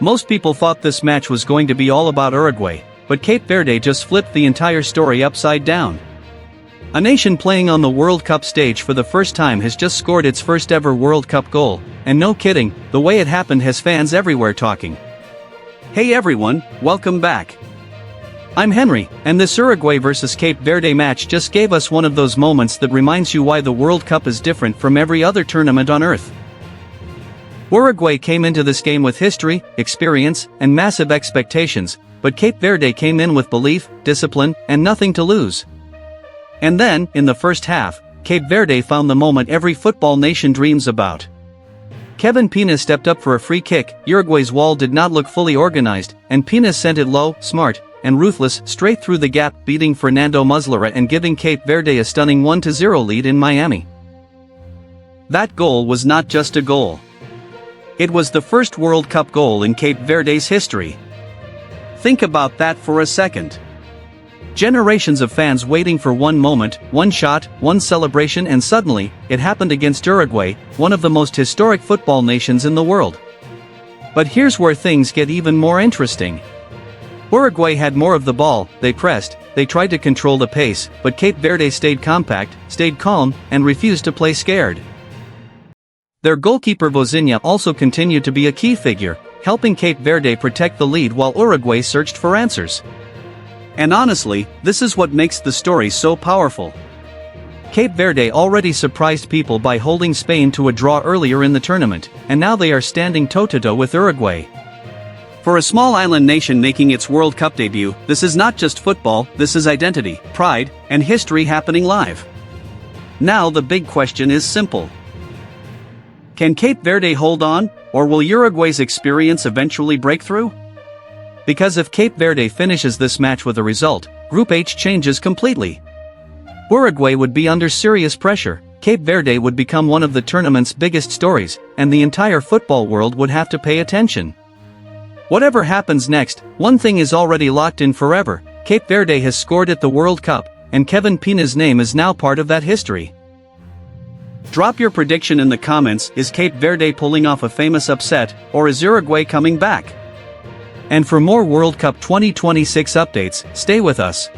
Most people thought this match was going to be all about Uruguay, but Cape Verde just flipped the entire story upside down. A nation playing on the World Cup stage for the first time has just scored its first ever World Cup goal, and no kidding, the way it happened has fans everywhere talking. Hey everyone, welcome back. I'm Henry, and this Uruguay vs Cape Verde match just gave us one of those moments that reminds you why the World Cup is different from every other tournament on Earth. Uruguay came into this game with history, experience, and massive expectations, but Cape Verde came in with belief, discipline, and nothing to lose. And then, in the first half, Cape Verde found the moment every football nation dreams about. Kevin Pina stepped up for a free kick, Uruguay's wall did not look fully organized, and Pina sent it low, smart, and ruthless, straight through the gap, beating Fernando Muslera and giving Cape Verde a stunning 1-0 lead in Miami. That goal was not just a goal. It was the first World Cup goal in Cape Verde's history. Think about that for a second. Generations of fans waiting for one moment, one shot, one celebration, and suddenly, it happened against Uruguay, one of the most historic football nations in the world. But here's where things get even more interesting. Uruguay had more of the ball, they pressed, they tried to control the pace, but Cape Verde stayed compact, stayed calm, and refused to play scared. Their goalkeeper Vozinha also continued to be a key figure, helping Cape Verde protect the lead while Uruguay searched for answers. And honestly, this is what makes the story so powerful. Cape Verde already surprised people by holding Spain to a draw earlier in the tournament, and now they are standing toe-to-toe with Uruguay. For a small island nation making its World Cup debut, this is not just football, this is identity, pride, and history happening live. Now the big question is simple. Can Cape Verde hold on, or will Uruguay's experience eventually break through? Because if Cape Verde finishes this match with a result, Group H changes completely. Uruguay would be under serious pressure, Cape Verde would become one of the tournament's biggest stories, and the entire football world would have to pay attention. Whatever happens next, one thing is already locked in forever: Cape Verde has scored at the World Cup, and Kevin Pina's name is now part of that history. Drop your prediction in the comments. Is Cape Verde pulling off a famous upset, or is Uruguay coming back? And for more World Cup 2026 updates, stay with us.